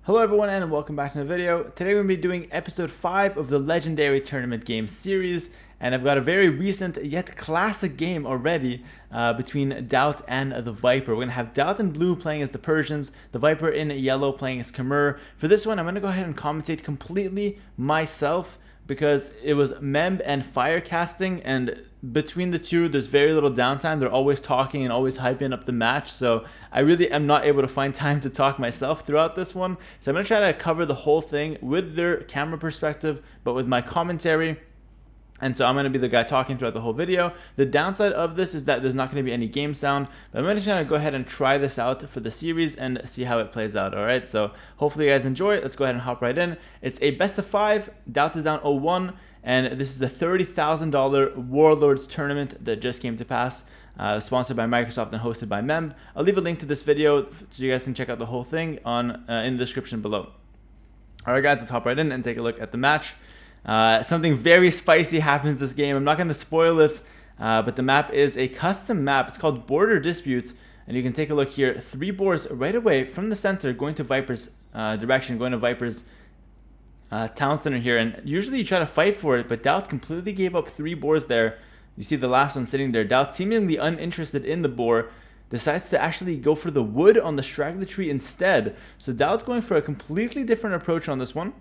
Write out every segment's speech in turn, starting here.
Hello everyone and welcome back to the video. Today we're going to be doing episode 5 of the Legendary Tournament Game series, and I've got a very recent yet classic game already between TheGoat and the Viper. We're going to have TheGoat in blue playing as the Persians, the Viper in yellow playing as Khmer. For this one I'm going to go ahead and commentate completely myself because it was Memb and Fire casting, and between the two there's very little downtime. They're always talking and always hyping up the match, so I really am not able to find time to talk myself throughout this one. So I'm going to try to cover the whole thing with their camera perspective but with my commentary, and so I'm going to be the guy talking throughout the whole video. The downside of this is that there's not going to be any game sound, but I'm going to try to go ahead and try this out for the series and see how it plays out. Alright, so hopefully you guys enjoy it. Let's go ahead and hop right in. It's a best of 5, TheGoat is down 0-1, and this is the $30,000 Warlords tournament that just came to pass, sponsored by Microsoft and hosted by Memb. I'll leave a link to this video so you guys can check out the whole thing in the description below. Alright guys, let's hop right in and take a look at the match. Something very spicy happens this game. I'm not going to spoil it, but the map is a custom map. It's called Border Disputes, and you can take a look here. 3 boars right away from the center going to Viper's direction, going to Viper's town center here, and usually you try to fight for it, but TheGoat completely gave up 3 boars there. You see the last one sitting there. TheGoat, seemingly uninterested in the boar, decides to actually go for the wood on the straggler tree instead. So TheGoat's going for a completely different approach on this one,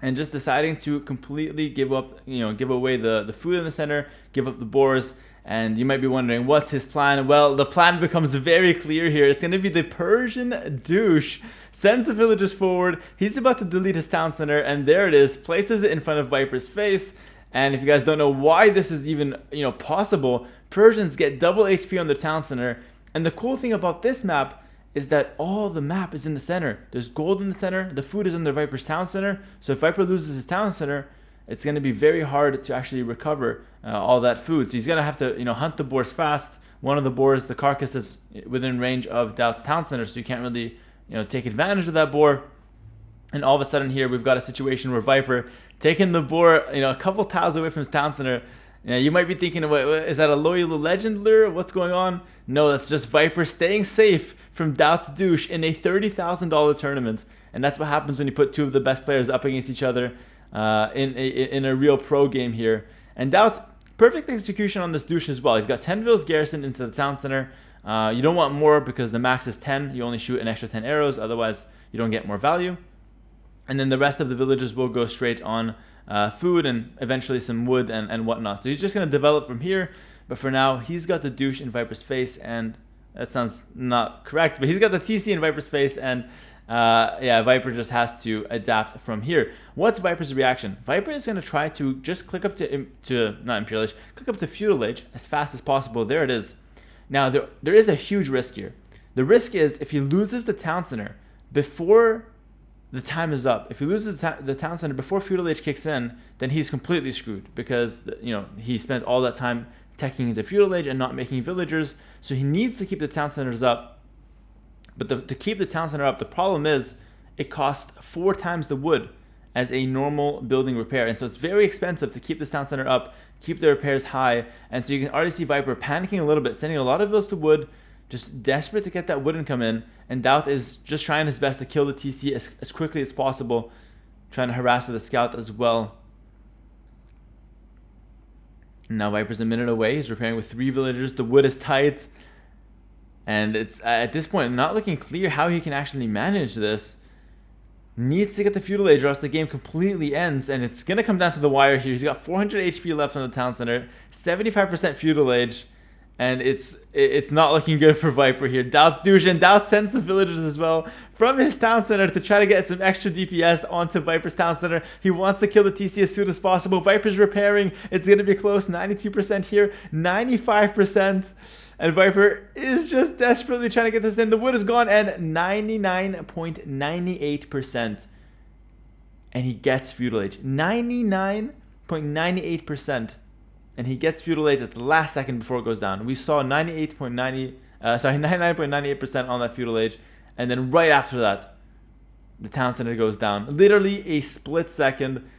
and just deciding to completely give up, give away the food in the center, give up the boars. And you might be wondering, what's his plan? Well, the plan becomes very clear here. It's going to be the Persian douche. Sends the villagers forward. He's about to delete his town center, and there it is. Places it in front of Viper's face. And if you guys don't know why this is even possible, Persians get double HP on their town center. And the cool thing about this map is that all the map is in the center. There's gold in the center. The food is in the Viper's town center. So if Viper loses his town center, it's going to be very hard to actually recover all that food. So he's going to have to hunt the boars fast. One of the boars, the carcass, is within range of TheGoat's town center, so you can't really take advantage of that boar. And all of a sudden here we've got a situation where Viper taking the boar a couple tiles away from his town center. You might be thinking, is that a loyal legend lure? What's going on? No, that's just Viper staying safe from TheGoat's douche in a $30,000 tournament. And that's what happens when you put 2 of the best players up against each other in a real pro game here. And TheGoat, perfect execution on this douche as well. He's got 10 vills garrisoned into the town center. You don't want more because the max is 10. You only shoot an extra 10 arrows, otherwise you don't get more value. And then the rest of the villagers will go straight on food and eventually some wood and whatnot. So he's just going to develop from here. But for now, he's got the douche in Viper's face, and that sounds not correct, but he's got the TC in Viper's face, and yeah, Viper just has to adapt from here. What's Viper's reaction? Viper is going to try to just click up to not Imperial Age, click up to Feudal Age as fast as possible. There it is. Now, there is a huge risk here. The risk is if he loses the town center before the time is up, if he loses the town center before Feudal Age kicks in, then he's completely screwed because he spent all that time teching into Feudal Age and not making villagers. So he needs to keep the town centers up. But to keep the town center up, the problem is it costs 4 times the wood as a normal building repair. And so it's very expensive to keep this town center up, keep the repairs high. And so you can already see Viper panicking a little bit, sending a lot of vills to wood, just desperate to get that wood income in. And TheGoat is just trying his best to kill the TC as quickly as possible, trying to harass with the scout as well. Now Viper's a minute away. He's repairing with 3 villagers. The wood is tight. And it's at this point not looking clear how he can actually manage this. Needs to get the Feudal Age or else the game completely ends. And it's going to come down to the wire here. He's got 400 HP left on the town center. 75% Feudal Age. And it's not looking good for Viper here. TheGoat's douche, and TheGoat sends the villagers as well from his town center to try to get some extra DPS onto Viper's town center. He wants to kill the TC as soon as possible. Viper's repairing. It's going to be close. 92% here. 95%. And Viper is just desperately trying to get this in. The wood is gone, and 99.98%. And he gets Feudal Age. 99.98%. And he gets Feudal Age at the last second before it goes down. We saw 99.98% on that Feudal Age, and then right after that, the town center goes down. Literally a split second,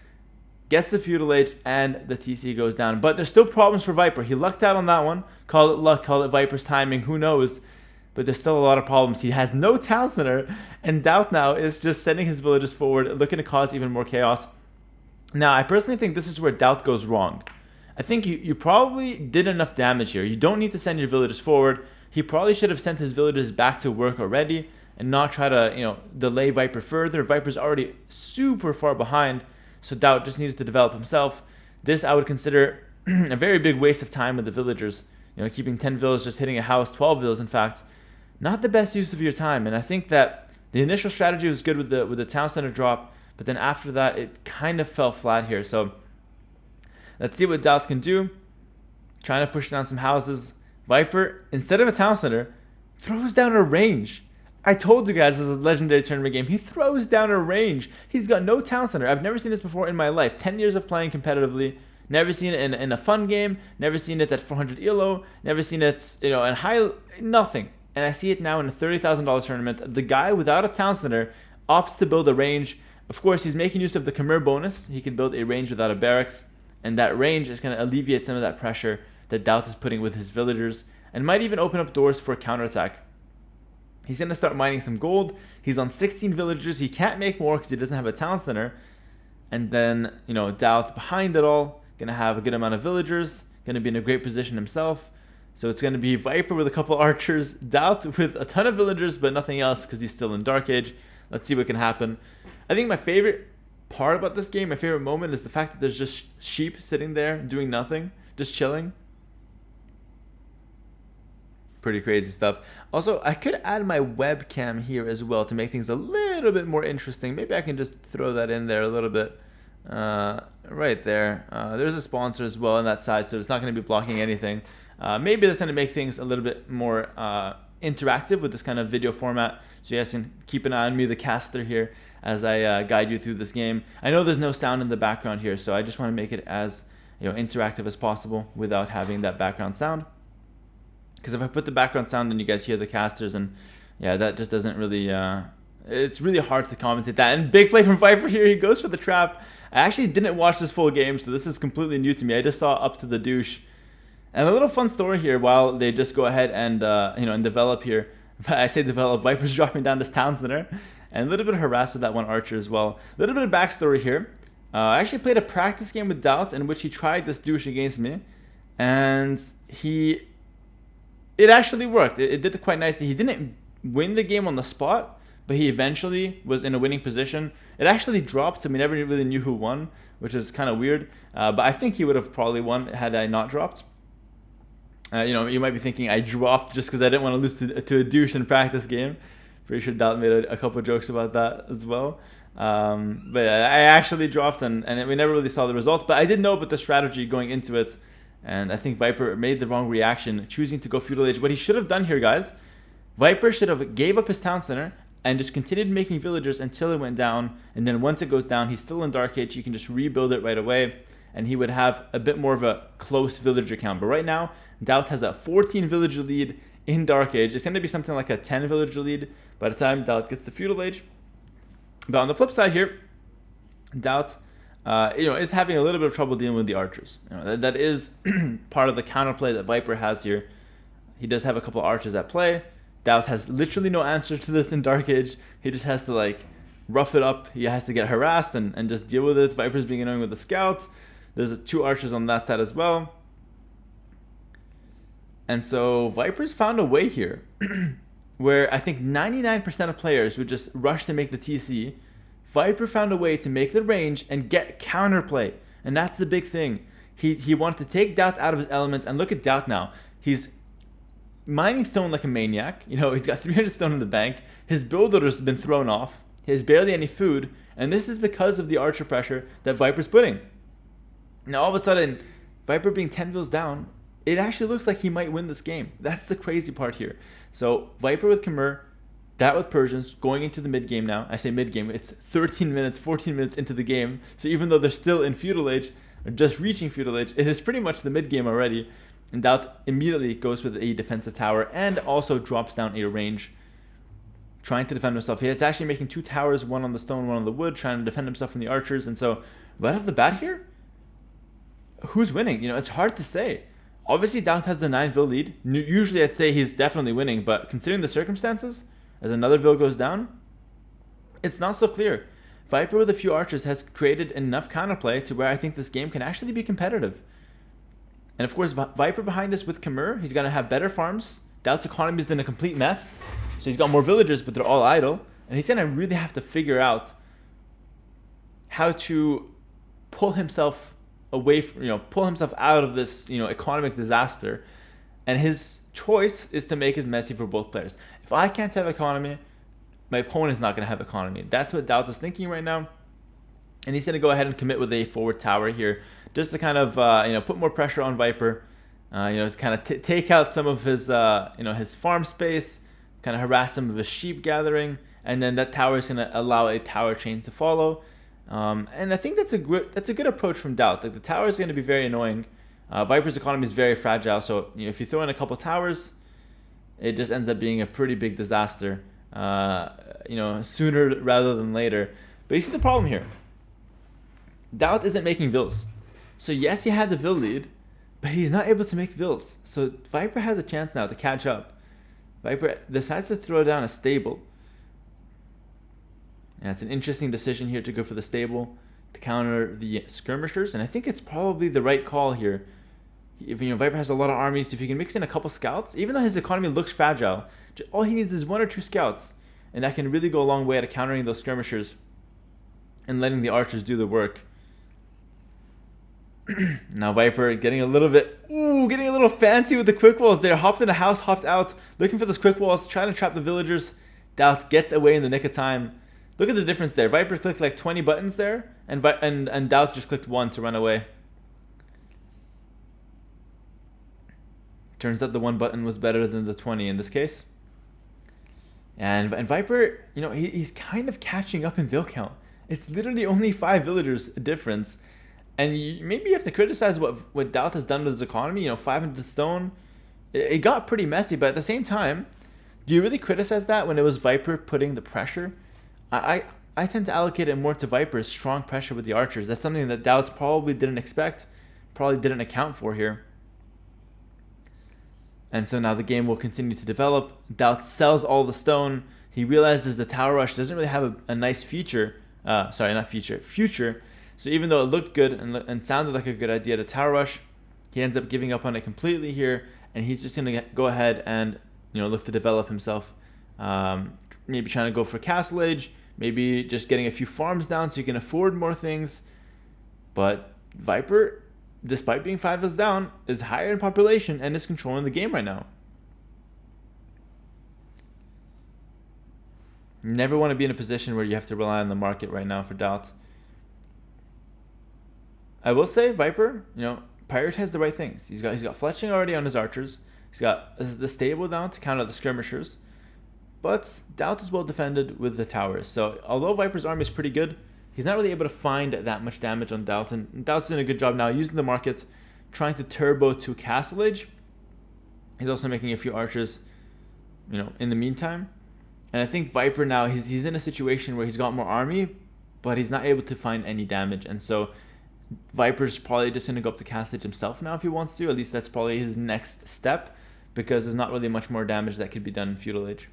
gets the Feudal Age, and the TC goes down. But there's still problems for Viper. He lucked out on that one. Call it luck, call it Viper's timing, who knows. but there's still a lot of problems. He has no town center, and Doubt now is just sending his villagers forward, looking to cause even more chaos. Now, I personally think this is where Doubt goes wrong. I think you probably did enough damage here. You don't need to send your villagers forward. He probably should have sent his villagers back to work already and not try to, delay Viper further. Viper's already super far behind, so Doubt just needs to develop himself. This I would consider a very big waste of time with the villagers. Keeping 10 villas, just hitting a house, 12 villas in fact, not the best use of your time. And I think that the initial strategy was good with the town center drop, but then after that, it kind of fell flat here. So let's see what Doubt can do. Trying to push down some houses. Viper, instead of a town center, throws down a range. I told you guys this is a legendary tournament game. He throws down a range. He's got no town center. I've never seen this before in my life. 10 years of playing competitively. Never seen it in a fun game. Never seen it at 400 ELO. Never seen it, in high, nothing. And I see it now in a $30,000 tournament. The guy without a town center opts to build a range. Of course, he's making use of the Khmer bonus. He can build a range without a barracks. And that range is going to alleviate some of that pressure that Doubt is putting with his villagers. And might even open up doors for a counterattack. He's going to start mining some gold. He's on 16 villagers. He can't make more because he doesn't have a town center. And then, Doubt behind it all. Going to have a good amount of villagers. Going to be in a great position himself. So it's going to be Viper with a couple archers. Doubt with a ton of villagers, but nothing else because he's still in Dark Age. Let's see what can happen. I think my favorite part about this game, my favorite moment, is the fact that there's just sheep sitting there doing nothing. Just chilling. Pretty crazy stuff. Also, I could add my webcam here as well to make things a little bit more interesting. Maybe I can just throw that in there a little bit. Right there. There's a sponsor as well on that side, so it's not going to be blocking anything. Maybe that's going to make things a little bit more interactive with this kind of video format. So you guys can keep an eye on me, the caster here, as I guide you through this game. I know there's no sound in the background here, so I just want to make it as interactive as possible without having that background sound. Because if I put the background sound, then you guys hear the casters, and yeah, that just doesn't really, it's really hard to commentate that. And big play from Viper here, he goes for the trap. I actually didn't watch this full game, so this is completely new to me. I just saw up to the douche. And a little fun story here while they just go ahead and, and develop here. I say develop, Viper's dropping down this town center. And a little bit harassed with that one archer as well. A little bit of backstory here. I actually played a practice game with Doubt in which he tried this douche against me. And it actually worked. It did quite nicely. He didn't win the game on the spot, but he eventually was in a winning position. It actually dropped, so we never really knew who won, which is kind of weird. But I think he would have probably won had I not dropped. You might be thinking I dropped just because I didn't want to lose to a douche in practice game. Pretty sure Doubt made a couple of jokes about that as well. But I actually dropped, and we never really saw the results. But I did know about the strategy going into it. And I think Viper made the wrong reaction, choosing to go Feudal Age. What he should have done here, guys, Viper should have gave up his town center and just continued making villagers until it went down. And then once it goes down, he's still in Dark Age. He can just rebuild it right away. And he would have a bit more of a close villager count. But right now, Doubt has a 14 villager lead in Dark Age. It's going to be something like a 10 villager lead by the time Doubt gets to Feudal Age. But on the flip side here, Doubt is having a little bit of trouble dealing with the archers. That is part of the counterplay that Viper has here. He does have a couple of archers at play. Doubt has literally no answer to this in Dark Age. He just has to rough it up. He has to get harassed and just deal with it. Viper's being annoying with the scouts. There's 2 archers on that side as well. And so Viper's found a way here where I think 99% of players would just rush to make the TC. Viper found a way to make the range and get counterplay. And that's the big thing. He wanted to take Doubt out of his elements. And look at Doubt now. He's mining stone like a maniac. He's got 300 stone in the bank. His builder's been thrown off. He has barely any food. And this is because of the archer pressure that Viper's putting. Now all of a sudden, Viper being 10 vills down, it actually looks like he might win this game. That's the crazy part here. So Viper with Khmer, Doubt with Persians, going into the mid game now. I say mid game, it's 13 minutes, 14 minutes into the game. So even though they're still in Feudal Age, or just reaching Feudal Age, it is pretty much the mid game already. And Doubt immediately goes with a defensive tower and also drops down a range, trying to defend himself. He's actually making 2 towers, one on the stone, one on the wood, trying to defend himself from the archers. And so right off the bat here, who's winning? It's hard to say. Obviously, Doubt has the 9 vil lead. Usually, I'd say he's definitely winning, but considering the circumstances, as another vil goes down, it's not so clear. Viper with a few archers has created enough counterplay to where I think this game can actually be competitive. And of course, Viper behind this with Khmer, he's going to have better farms. Doubt's economy is in a complete mess. So he's got more villagers, but they're all idle. And he's going to really have to figure out how to pull himself away from, pull himself out of this, economic disaster. And his choice is to make it messy for both players. If I can't have economy, my opponent's not going to have economy. That's what Doubt is thinking right now. And he's going to go ahead and commit with a forward tower here, just to kind of, put more pressure on Viper, to kind of take out some of his, his farm space, kind of harass some of his sheep gathering, and then that tower is going to allow a tower chain to follow. And I think that's a good approach from Doubt. Like, the tower is going to be very annoying. Viper's economy is very fragile, so if you throw in a couple towers, it just ends up being a pretty big disaster. Sooner rather than later. But you see the problem here. Doubt isn't making vills. So yes, he had the vil lead, but he's not able to make vills. So Viper has a chance now to catch up. Viper decides to throw down a stable. And it's an interesting decision here to go for the stable to counter the skirmishers. And I think it's probably the right call here. If Viper has a lot of armies, if you can mix in a couple scouts, even though his economy looks fragile, all he needs is 1 or 2 scouts, and that can really go a long way to countering those skirmishers and letting the archers do the work. Now Viper getting a little fancy with the quick walls there. Hopped in a house, hopped out, looking for those quick walls, trying to trap the villagers. Doubt gets away in the nick of time. Look at the difference there. Viper clicked like 20 buttons there, and Doubt just clicked 1 to run away. Turns out the 1 button was better than the 20 in this case. And Viper, he's kind of catching up in vil count. It's literally only 5 villagers difference. And maybe you have to criticize what Doubt has done with his economy. 500 stone. It got pretty messy, but at the same time, do you really criticize that when it was Viper putting the pressure? I tend to allocate it more to Viper's strong pressure with the archers. That's something that Doubt probably didn't expect, probably didn't account for here. And so now the game will continue to develop. Doubt sells all the stone. He realizes the tower rush doesn't really have a nice future. Future. So even though it looked good and sounded like a good idea to tower rush, he ends up giving up on it completely here. And he's just going to go ahead and look to develop himself. Maybe trying to go for castle age. Maybe just getting a few farms down so you can afford more things. But Viper, despite being 5 vills down, is higher in population and is controlling the game right now. You never want to be in a position where you have to rely on the market right now for Doubt. I will say Viper, prioritized the right things. He's got fletching already on his archers. He's got the stable down to counter the skirmishers. But Doubt is well defended with the towers. So although Viper's army is pretty good, he's not really able to find that much damage on Doubt. And Doubt's doing a good job now using the market, trying to turbo to castle age. He's also making a few archers, in the meantime. And I think Viper now, he's in a situation where he's got more army, but he's not able to find any damage. And so Viper's probably just going to go up to castle age himself now if he wants to. At least that's probably his next step, because there's not really much more damage that could be done in feudal age.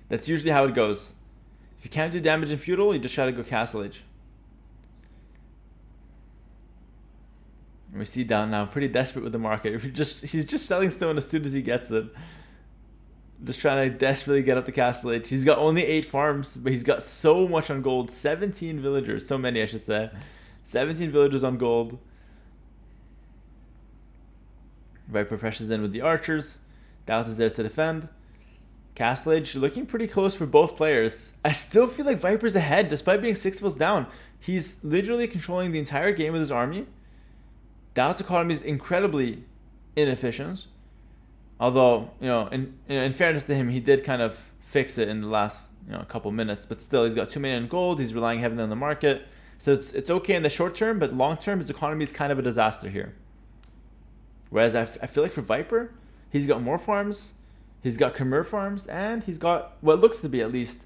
That's usually how it goes. If you can't do damage in feudal, you just try to go castle age. And we see Doubt now pretty desperate with the market. He's just selling stone as soon as he gets it. Just trying to desperately get up to castle age. He's got only 8 farms, but he's got so much on gold. 17 villagers. So many, I should say. 17 villagers on gold. Viper presses in with the archers. Doubt is there to defend. Castle age looking pretty close for both players. I still feel like Viper's ahead despite being 6 vills down. He's literally controlling the entire game with his army. Doubt's economy is incredibly inefficient. Although, in fairness to him, he did kind of fix it in the last couple minutes. But still, he's got too many in gold. He's relying heavily on the market. So it's okay in the short term, but long term, his economy is kind of a disaster here. Whereas I feel like for Viper, he's got more farms. He's got Khmer farms, and he's got what looks to be at least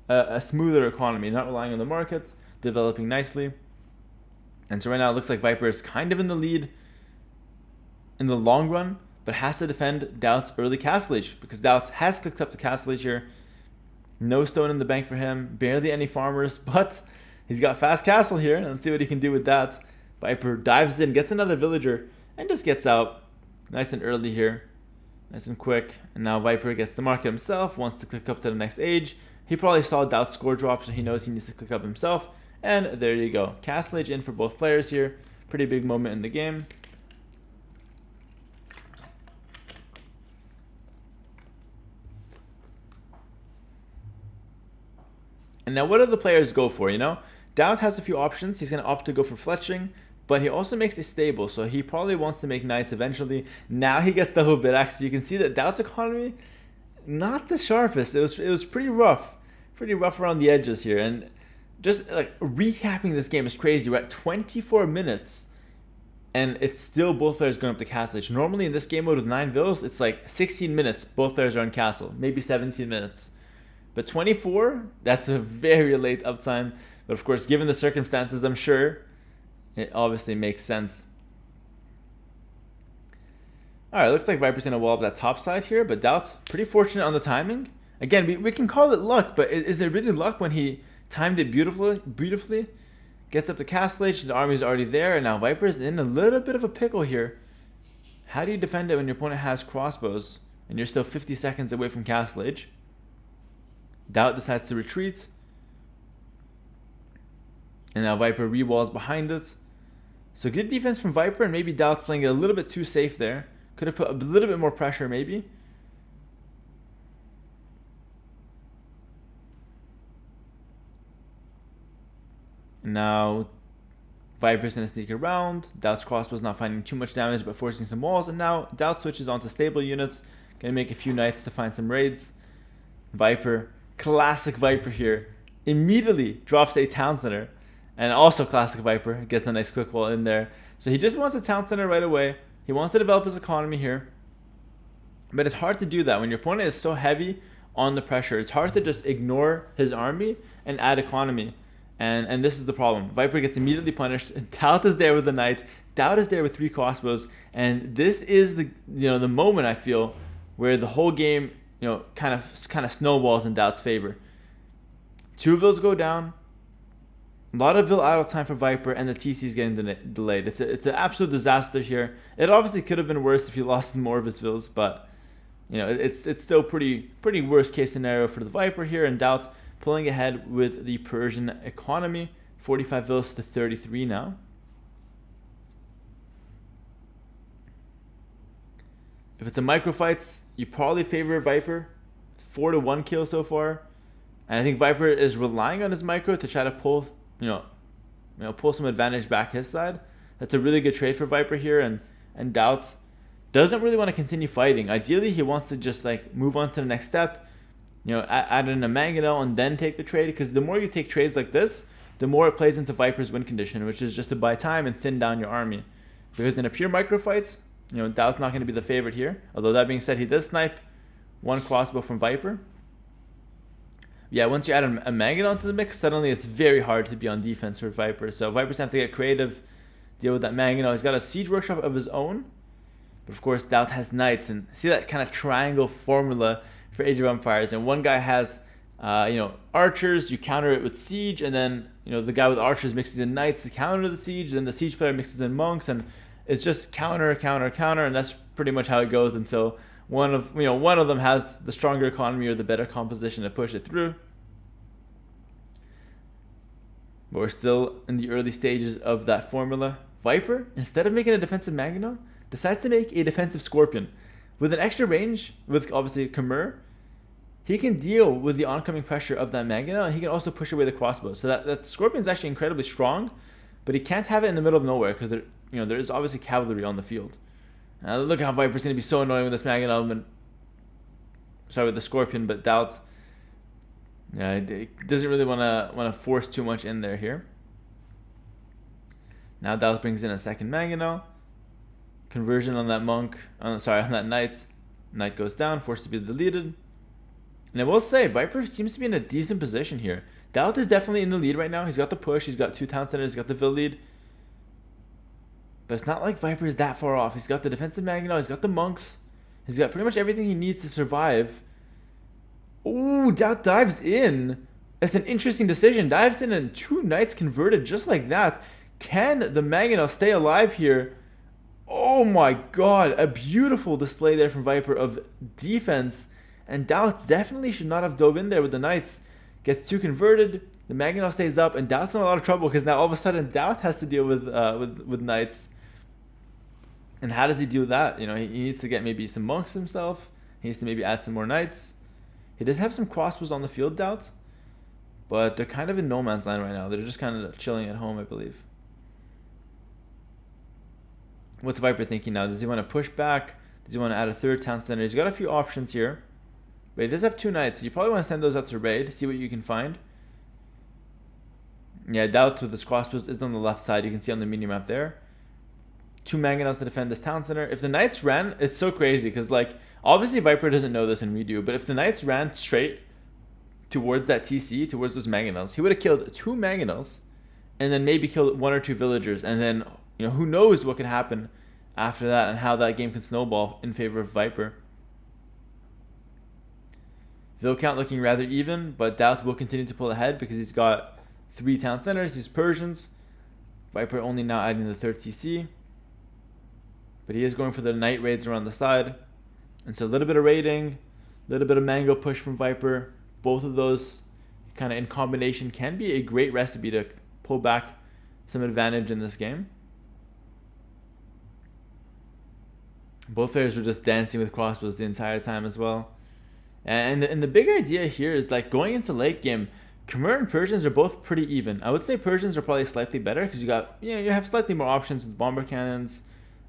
a smoother economy, not relying on the markets, developing nicely. And so right now it looks like Viper is kind of in the lead. in the long run, but has to defend Doubt's early castle age, because Doubt has clicked up the castle age here. No stone in the bank for him, barely any farmers, but he's got fast castle here. Let's see what he can do with that. Viper dives in, gets another villager, and just gets out nice and early here. Nice and quick. And now Viper gets the market himself, wants to click up to the next age. He probably saw Doubt's score drop, so he knows he needs to click up himself. And there you go. Castle age in for both players here. Pretty big moment in the game. And now what do the players go for, you know? Doubt has a few options. He's going to opt to go for fletching, but he also makes it stable, so he probably wants to make knights eventually. Now he gets double bid axe. So you can see that Doubt's economy, not the sharpest. It was pretty rough around the edges here. And just like recapping this game is crazy. We're at 24 minutes, and it's still both players going up to castle age. Normally in this game mode with 9 villas, it's like 16 minutes. Both players are on castle, maybe 17 minutes. But 24, that's a very late uptime. But of course, given the circumstances, I'm sure it obviously makes sense. Alright, looks like Viper's going to wall up that top side here, but Doubt's pretty fortunate on the timing. Again, we can call it luck, but is there really luck when he timed it beautifully? Gets up to castle age, the army's already there, and now Viper's in a little bit of a pickle here. How do you defend it when your opponent has crossbows and you're still 50 seconds away from castle age? Doubt decides to retreat. And now Viper re-walls behind it. So good defense from Viper, and maybe Doubt's playing it a little bit too safe there. Could have put a little bit more pressure maybe. And now Viper's going to sneak around. Doubt's crossbow's not finding too much damage, but forcing some walls. And now Doubt switches onto stable units. Going to make a few knights to find some raids. Viper, classic Viper here, immediately drops a town center. And also classic Viper, gets a nice quick wall in there. So he just wants a town center right away. He wants to develop his economy here. But it's hard to do that when your opponent is so heavy on the pressure. It's hard to just ignore his army and add economy. And this is the problem. Viper gets immediately punished. Doubt is there with the knight. Doubt is there with 3 crossbows. And this is the moment I feel where the whole game kind of snowballs in Doubt's favor. 2 of those go down. A lot of idle time for Viper, and the TC is getting delayed. It's an absolute disaster here. It obviously could have been worse if he lost more of his vills, but it's still pretty worst case scenario for the Viper here. And Doubt's pulling ahead with the Persian economy, 45 vills to 33 now. If it's a micro fights, you probably favor Viper. 4-1 kill so far, and I think Viper is relying on his micro to try to pull pull some advantage back his side. That's a really good trade for Viper here, and Doubt doesn't really want to continue fighting. Ideally, he wants to just like move on to the next step, add in a mangonel and then take the trade, because the more you take trades like this, the more it plays into Viper's win condition, which is just to buy time and thin down your army. Because in a pure micro fights, Doubt's not going to be the favorite here. Although that being said, he does snipe 1 crossbow from Viper. Yeah, once you add a mangonel into the mix, suddenly it's very hard to be on defense for Viper. So Viper's have to get creative, deal with that mangonel. He's got a siege workshop of his own, but of course Doubt has knights, and see that kind of triangle formula for Age of Empires. And one guy has archers, you counter it with siege, and then the guy with archers mixes in knights to counter the siege, then the siege player mixes in monks, and it's just counter, and that's pretty much how it goes until one of them has the stronger economy or the better composition to push it through. But we're still in the early stages of that formula. Viper, instead of making a defensive mangonel, decides to make a defensive scorpion. With an extra range, with obviously Khmer, he can deal with the oncoming pressure of that mangonel, and he can also push away the crossbow. So that scorpion is actually incredibly strong, but he can't have it in the middle of nowhere because there is obviously cavalry on the field. Look how Viper's going to be so annoying with this mangonel, with the scorpion, but Doubt's he doesn't really want to force too much in there here. Now Doubt brings in a second mangonel. Conversion on that monk, on that knight. Knight goes down, forced to be deleted. And I will say, Viper seems to be in a decent position here. Doubt is definitely in the lead right now. He's got the push, he's got 2 town centers, he's got the vill lead. But it's not like Viper is that far off. He's got the defensive Magnol, he's got the monks, he's got pretty much everything he needs to survive. Ooh, Doubt dives in. It's an interesting decision. Dives in and 2 knights converted just like that. Can the Magnol stay alive here? Oh my god, a beautiful display there from Viper of defense. And Doubt definitely should not have dove in there with the knights. Gets 2 converted, the Magnol stays up, and Doubt's in a lot of trouble because now all of a sudden Doubt has to deal with knights. And how does he do that? You know, he needs to get maybe some monks himself. He needs to maybe add some more knights. He does have some crossbows on the field, Doubt, but they're kind of in no man's land right now. They're just kind of chilling at home, I believe. What's Viper thinking now? Does he want to push back? Does he want to add a 3rd town center? He's got a few options here, but he does have 2 knights. So you probably want to send those out to raid, see what you can find. Yeah, Doubt with his crossbows is on the left side. You can see on the mini map there. 2 Mangonels to defend this town center. If the knights ran, it's so crazy because, like, obviously Viper doesn't know this and we do, but if the knights ran straight towards that TC, towards those Mangonels, he would have killed 2 Mangonels and then maybe killed 1 or 2 villagers, and then, you know, who knows what could happen after that and how that game can snowball in favor of Viper. Vill count looking rather even, but Doubt will continue to pull ahead because he's got 3 town centers, he's Persians. Viper only now adding the 3rd TC. But he is going for the knight raids around the side. And so a little bit of raiding, a little bit of mango push from Viper. Both of those kind of in combination can be a great recipe to pull back some advantage in this game. Both players were just dancing with crossbows the entire time as well. And the big idea here is, like, going into late game, Khmer and Persians are both pretty even. I would say Persians are probably slightly better because you have slightly more options with bomber cannons,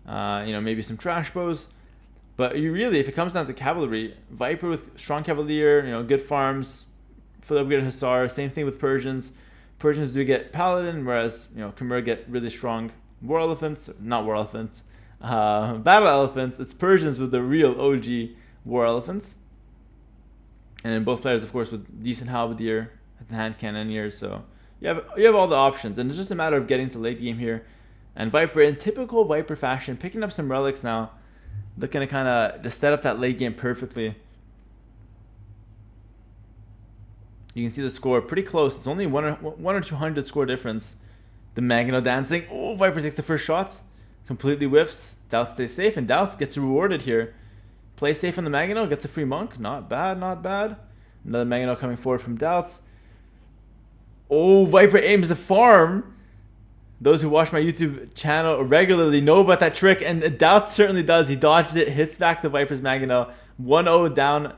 maybe some trash bows. But you really, if it comes down to cavalry, Viper with strong cavalier, good farms, fully upgraded hussar. Same thing with Persians. Persians do get paladin, whereas Khmer get really strong war elephants, not war elephants, battle elephants. It's Persians with the real OG war elephants. And then both players, of course, with decent halberdier and hand cannoneers. So you have all the options, and it's just a matter of getting to late game here. And Viper, in typical Viper fashion, picking up some relics now, looking to kind of just set up that late game perfectly. You can see the score pretty close. It's only one or 200 score difference. The Magno dancing. Oh, Viper takes the first shot, completely whiffs. Doubt stays safe, and Doubt gets rewarded here. Play safe on the Magno, gets a free monk. Not bad, not bad. Another Magno coming forward from Doubts. Oh, Viper aims the farm. Those who watch my YouTube channel regularly know about that trick, and Doubt certainly does. He dodges it, hits back the Viper's Magno. 1-0 down.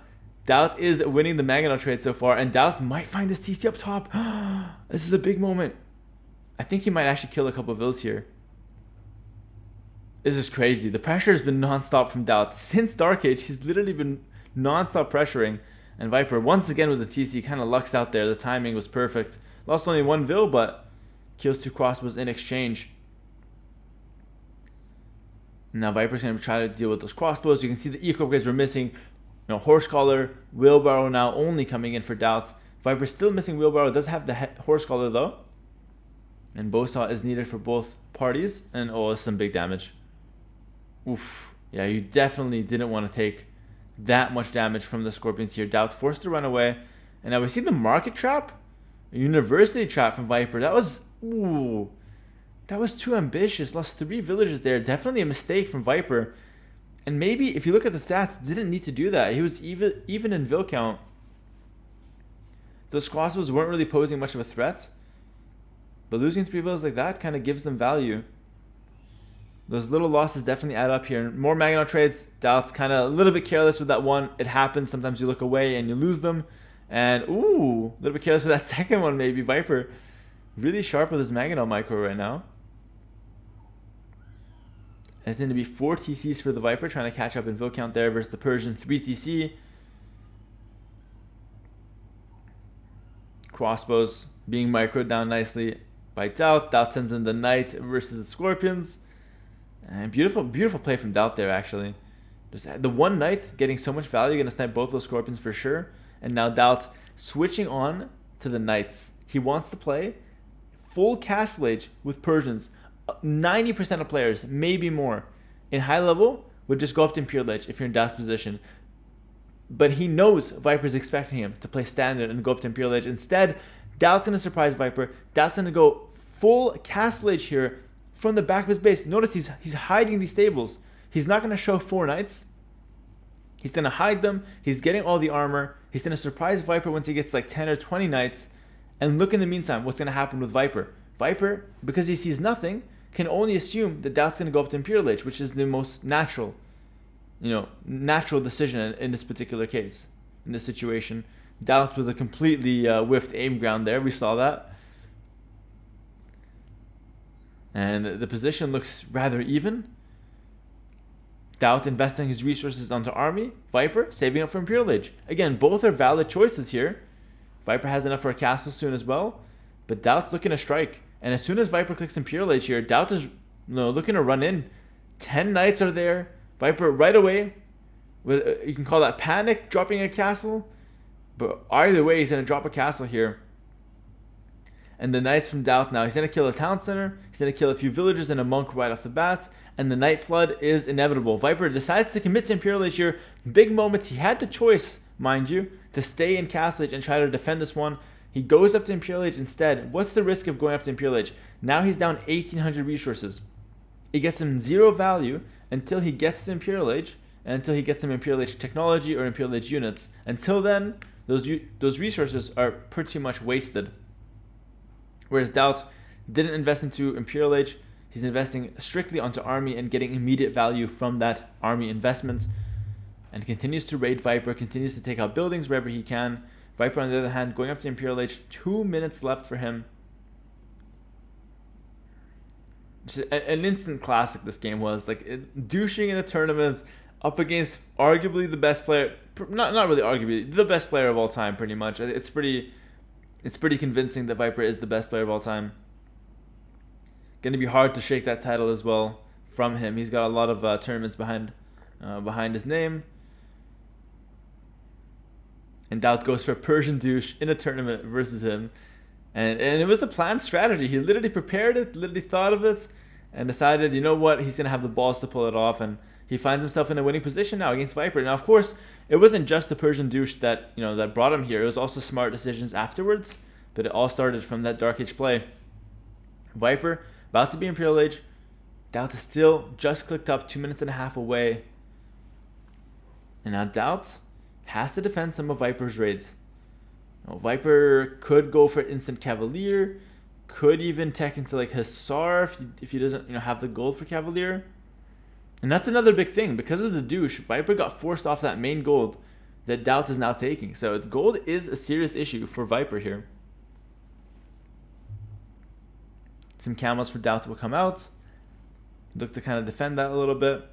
Doubt is winning the Magno trade so far, and Doubt might find this TC up top. This is a big moment. I think he might actually kill a couple of Vills here. This is crazy. The pressure has been non-stop from Doubt. Since Dark Age, he's literally been non-stop pressuring. And Viper, once again with the TC, kind of lucks out there. The timing was perfect. Lost only 1 Vill, but kills 2 crossbows in exchange. Now Viper's going to try to deal with those crossbows. You can see the eco upgrades were missing. Horse collar, wheelbarrow now only coming in for Doubt. Viper's still missing wheelbarrow. Does have the horse collar though. And bowsaw is needed for both parties. And some big damage. Oof. Yeah, you definitely didn't want to take that much damage from the Scorpions here. Doubt forced to run away. And now we see the market trap. A university trap from Viper. That was too ambitious. Lost 3 villages there. Definitely a mistake from Viper. And maybe, if you look at the stats, didn't need to do that. He was even in Vill count. Those crossbows weren't really posing much of a threat. But losing 3 villas like that kind of gives them value. Those little losses definitely add up here. More Magno trades. Doubt's kind of a little bit careless with that one. It happens. Sometimes you look away and you lose them. And, a little bit careless with that second one maybe. Viper really sharp with his Magno micro right now. And it's going to be 4 TCs for the Viper, trying to catch up in Vill count there versus the Persian 3 TC. Crossbows being microed down nicely by Doubt. Doubt sends in the Knight versus the Scorpions. And beautiful play from Doubt there, actually. Just the one Knight getting so much value, going to snipe both those Scorpions for sure. And now Doubt switching on to the Knights. He wants to play full Castle Age with Persians. 90% of players, maybe more, in high level would just go up to Imperial Ledge if you're in Doubt's position. But he knows Viper's expecting him to play standard and go up to Imperial Ledge. Instead, Doubt's going to surprise Viper. Doubt's going to go full Castle Age here from the back of his base. Notice he's hiding these stables. He's not going to show 4 knights. He's going to hide them. He's getting all the armor. He's going to surprise Viper once he gets like 10 or 20 knights. And look in the meantime what's going to happen with Viper. Viper, because he sees nothing, can only assume that Doubt's going to go up to Imperial Age, which is the most natural decision in this particular case, in this situation. Doubt with a completely whiffed aim ground there. We saw that. And the position looks rather even. Doubt investing his resources onto army. Viper saving up for Imperial Age. Again, both are valid choices here. Viper has enough for a castle soon as well. But Doubt's looking to strike. And as soon as Viper clicks Imperial Age here, Doubt is looking to run in. 10 knights are there. Viper right away. You can call that panic, dropping a castle. But either way, he's going to drop a castle here. And the knights from Doubt now. He's going to kill a town center. He's going to kill a few villagers and a monk right off the bat. And the night flood is inevitable. Viper decides to commit to Imperial Age here. Big moment. He had the choice, mind you, to stay in Castle Age and try to defend this one. He goes up to Imperial Age instead. What's the risk of going up to Imperial Age? Now he's down 1,800 resources. It gets him 0 value until he gets to Imperial Age and until he gets some Imperial Age technology or Imperial Age units. Until then, those resources are pretty much wasted. Whereas Doubt didn't invest into Imperial Age. He's investing strictly onto army and getting immediate value from that army investment. And continues to raid Viper, continues to take out buildings wherever he can. Viper, on the other hand, going up to Imperial Age. 2 minutes left for him. Just an instant classic this game was. Like, douching in a tournament up against arguably the best player. Not really arguably, the best player of all time, pretty much. It's pretty convincing that Viper is the best player of all time. Going to be hard to shake that title as well from him. He's got a lot of tournaments behind his name. And Doubt goes for a Persian douche in a tournament versus him. And it was the planned strategy. He literally prepared it, literally thought of it, and decided, you know what, he's going to have the balls to pull it off. And he finds himself in a winning position now against Viper. Now, of course, it wasn't just the Persian douche that brought him here. It was also smart decisions afterwards. But it all started from that Dark Age play. Viper, about to be Imperial Age. Doubt is still just clicked up, 2.5 minutes away. And now Doubt has to defend some of Viper's raids. Viper could go for instant Cavalier, could even tech into like Hussar if he doesn't have the gold for Cavalier. And that's another big thing. Because of the douche, Viper got forced off that main gold that Doubt is now taking. So gold is a serious issue for Viper here. Some camels for Doubt will come out. Look to kind of defend that a little bit.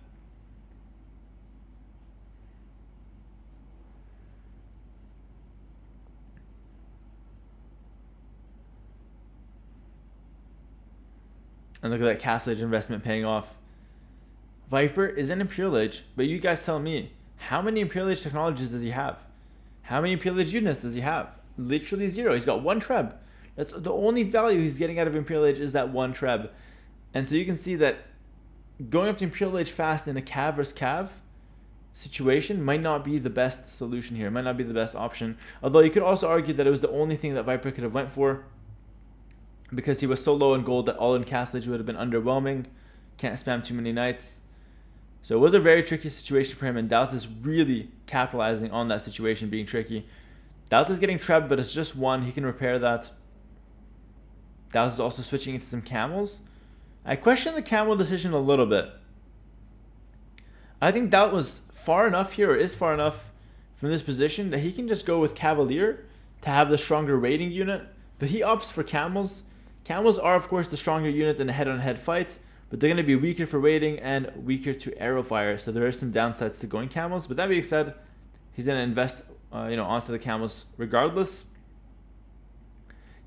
And look at that Castle Age investment paying off. Viper is in Imperial Age, but you guys tell me, how many Imperial Age technologies does he have? How many Imperial Age units does he have? Literally 0. He's got 1 treb. That's the only value he's getting out of Imperial Age is that 1 treb. And so you can see that going up to Imperial Age fast in a cav versus cav situation might not be the best solution here. It might not be the best option. Although you could also argue that it was the only thing that Viper could have went for, because he was so low in gold that all in Castle Age would have been underwhelming. Can't spam too many knights. So it was a very tricky situation for him, and Doubt is really capitalizing on that situation being tricky. Doubt is getting trapped, but it's just 1. He can repair that. Doubt is also switching into some camels. I question the camel decision a little bit. I think Doubt was far enough here, or is far enough from this position, that he can just go with Cavalier to have the stronger raiding unit, but he opts for camels. Camels are, of course, the stronger unit in a head-on-head fight, but they're going to be weaker for raiding and weaker to arrow fire, so there are some downsides to going camels. But that being said, he's going to invest onto the camels regardless.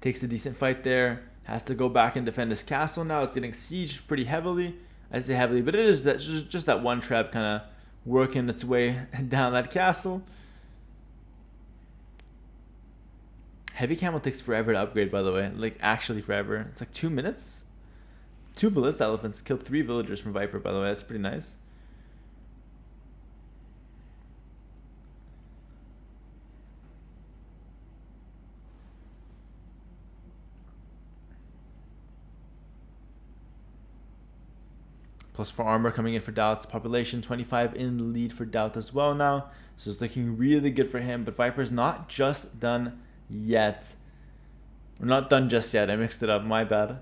Takes a decent fight there. Has to go back and defend his castle now. It's getting sieged pretty heavily. I say heavily, but it is just that 1 trap kind of working its way down that castle. Heavy camel takes forever to upgrade, by the way. Like, actually forever. It's like 2 minutes? 2 ballista elephants killed 3 villagers from Viper, by the way. That's pretty nice. Plus 4 armor coming in for Doubt's population. 25 in the lead for Doubt as well now. So it's looking really good for him. But Viper's not just done yet. We're not done just yet. I mixed it up. My bad.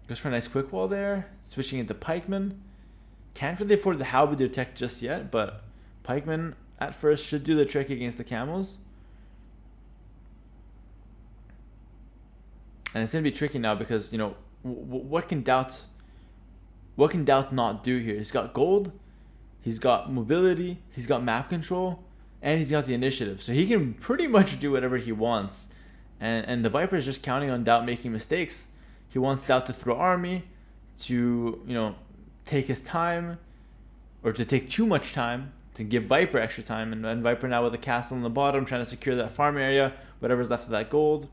Goes for a nice quick wall there. Switching into pikemen. Can't really afford the halberdier tech just yet. But pikemen at first should do the trick against the camels. And it's going to be tricky now because, you know, what can Doubt not do here? He's got gold, he's got mobility, he's got map control, and he's got the initiative. So he can pretty much do whatever he wants. And the Viper is just counting on Doubt making mistakes. He wants Doubt to throw army, to, you know, take his time, or to take too much time, to give Viper extra time. And Viper now with a castle on the bottom, trying to secure that farm area, whatever's left of that gold.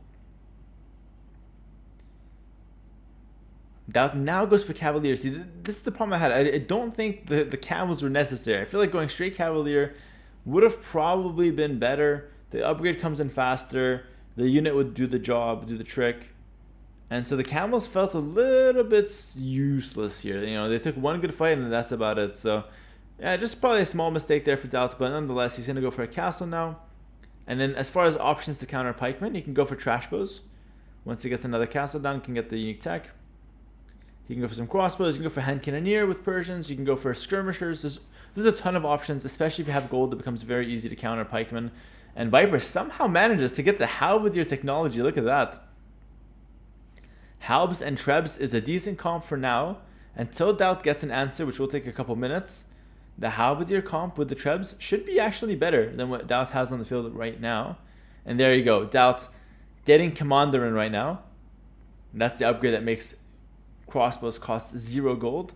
Doubt now goes for Cavalier. See, this is the problem I had. I don't think the camels were necessary. I feel like going straight Cavalier would have probably been better. The upgrade comes in faster. The unit would do the job, do the trick. And so the camels felt a little bit useless here. You know, they took one good fight and that's about it. So, yeah, just probably a small mistake there for Doubt. But nonetheless, he's going to go for a castle now. And then as far as options to counter pikemen, he can go for trash bows. Once he gets another castle down, he can get the unique tech. You can go for some crossbows. You can go for hand cannoneer with Persians. You can go for skirmishers. There's a ton of options, especially if you have gold. It becomes very easy to counter pikemen. And Viper somehow manages to get the halberdier technology. Look at that. Halbs and Trebs is a decent comp for now. Until Doubt gets an answer, which will take a couple minutes, the halberdier comp with the Trebs should be actually better than what Doubt has on the field right now. And there you go. Doubt getting Commander in right now. And that's the upgrade that makes crossbows cost 0 gold.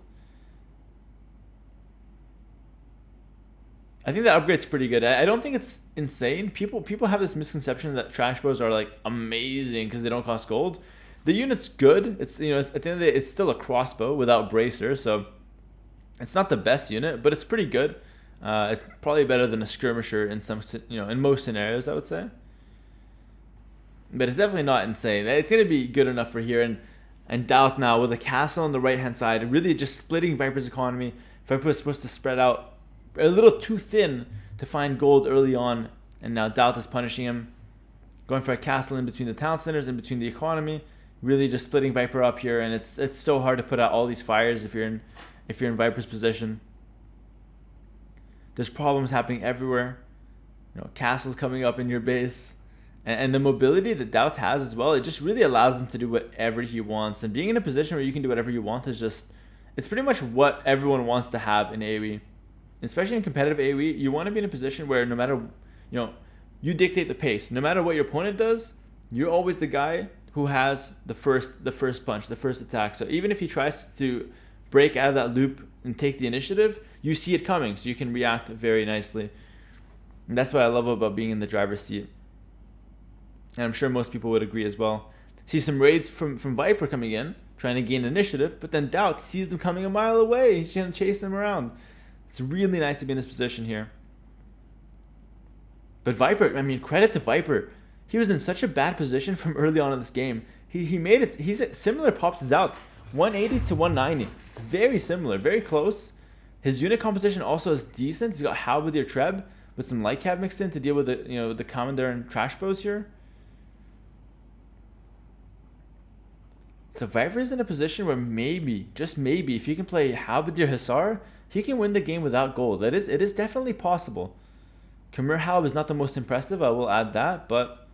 I think the upgrade's pretty good. I don't think it's insane. People have this misconception that trash bows are like amazing because they don't cost gold. The unit's good. It's, you know, at the end of the day, it's still a crossbow without bracer, so it's not the best unit, but it's pretty good. It's probably better than a skirmisher in some, you know, in most scenarios, I would say. But it's definitely not insane. It's gonna be good enough for here. And Doubt now with a castle on the right-hand side, really just splitting Viper's economy. Viper was supposed to spread out a little too thin to find gold early on, and now Doubt is punishing him. Going for a castle in between the town centers, in between the economy. Really just splitting Viper up here, and it's so hard to put out all these fires if you're in Viper's position. There's problems happening everywhere. You know, castles coming up in your base. And the mobility that Doubt has as well, it just really allows him to do whatever he wants. And being in a position where you can do whatever you want is just, it's pretty much what everyone wants to have in AoE. Especially in competitive AoE, you want to be in a position where no matter, you know, you dictate the pace. No matter what your opponent does, you're always the guy who has the first punch, the first attack. So even if he tries to break out of that loop and take the initiative, you see it coming, so you can react very nicely. And that's what I love about being in the driver's seat. And I'm sure most people would agree as well. See some raids from Viper coming in, trying to gain initiative, but then Doubt sees them coming a mile away. He's going to chase them around. It's really nice to be in this position here. But Viper, I mean, credit to Viper. He was in such a bad position from early on in this game. He made it. He's a similar pop to Doubt. 180 to 190. It's very similar, very close. His unit composition also is decent. He's got halberdier Treb with some light cab mixed in to deal with the, you know, the commander and trash bows here. So Viper's in a position where maybe, just maybe, if he can play halberdier Hussar, he can win the game without gold. It is definitely possible. Khmer Halb is not the most impressive, I will add that, but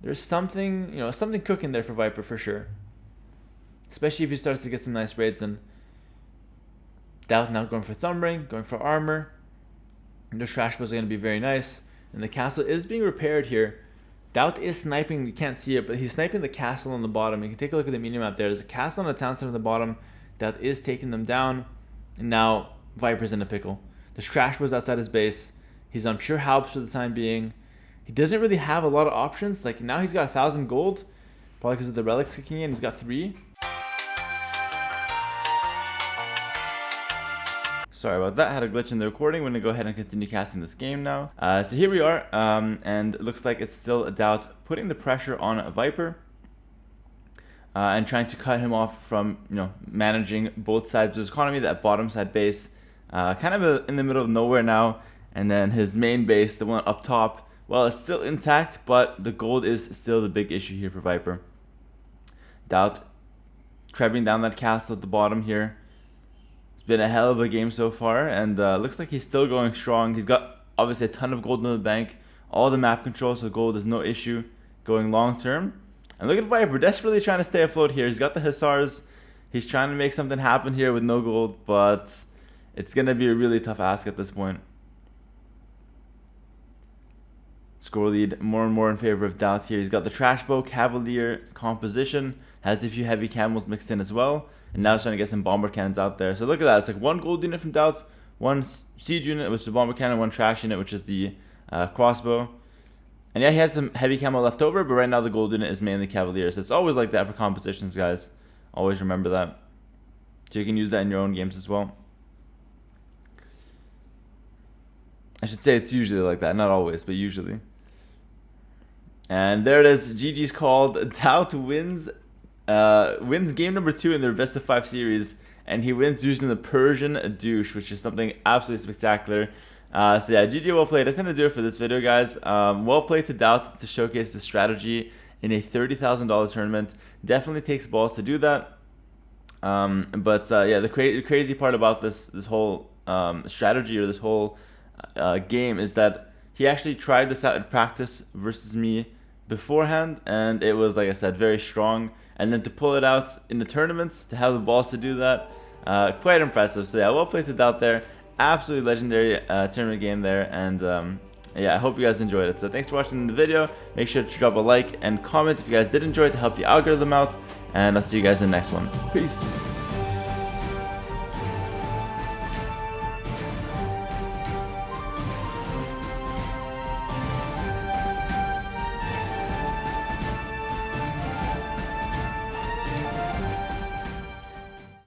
there's something, you know, something cooking there for Viper for sure. Especially if he starts to get some nice raids in. Doubt now going for Thumb Ring, going for armor. And those trash bows are going to be very nice. And the castle is being repaired here. Doubt is sniping, you can't see it, but he's sniping the castle on the bottom. You can take a look at the mini map there. There's a castle on the town center on the bottom. Doubt is taking them down. And now Viper's in a pickle. There's trash bows outside his base. He's on pure halbs for the time being. He doesn't really have a lot of options. Like now he's got 1,000 gold. Probably because of the relics kicking in. He's got 3. Sorry about that, had a glitch in the recording. We're going to go ahead and continue casting this game now. So here we are, and it looks like it's still a DauT putting the pressure on Viper and trying to cut him off from, managing both sides of his economy. That bottom side base, kind of in the middle of nowhere now, and then his main base, the one up top, well, it's still intact, but the gold is still the big issue here for Viper. DauT trebbing down that castle at the bottom here. Been a hell of a game so far, and looks like he's still going strong. He's got obviously a ton of gold in the bank, all the map control, so gold is no issue going long term. And look at Viper, desperately trying to stay afloat here. He's got the Hussars. He's trying to make something happen here with no gold, but it's going to be a really tough ask at this point. Score lead more and more in favor of DauT here. He's got the Trash Bow Cavalier composition, has a few heavy camels mixed in as well. And now he's trying to get some bomber cannons out there. So look at that. It's like 1 gold unit from DauT, 1 siege unit, which is the bomber cannon, 1 trash unit, which is the crossbow. And yeah, he has some heavy camo left over, but right now the gold unit is mainly Cavalier. So it's always like that for compositions, guys. Always remember that. So you can use that in your own games as well. I should say it's usually like that. Not always, but usually. And there it is. GG's called. DauT wins game number 2 in their best of 5 series, and he wins using the Persian douche, which is something absolutely spectacular. So yeah, GG, well played. That's gonna do it for this video, guys. Well played to DauT to showcase the strategy in a $30,000 tournament. Definitely takes balls to do that. Yeah, the crazy part about this whole strategy, or this whole game, is that he actually tried this out in practice versus me beforehand, and it was, like I said, very strong. And then to pull it out in the tournaments, to have the balls to do that, quite impressive. So yeah, well played to DauT there. Absolutely legendary tournament game there. And yeah, I hope you guys enjoyed it. So thanks for watching the video. Make sure to drop a like and comment if you guys did enjoy it to help the algorithm out. And I'll see you guys in the next one. Peace.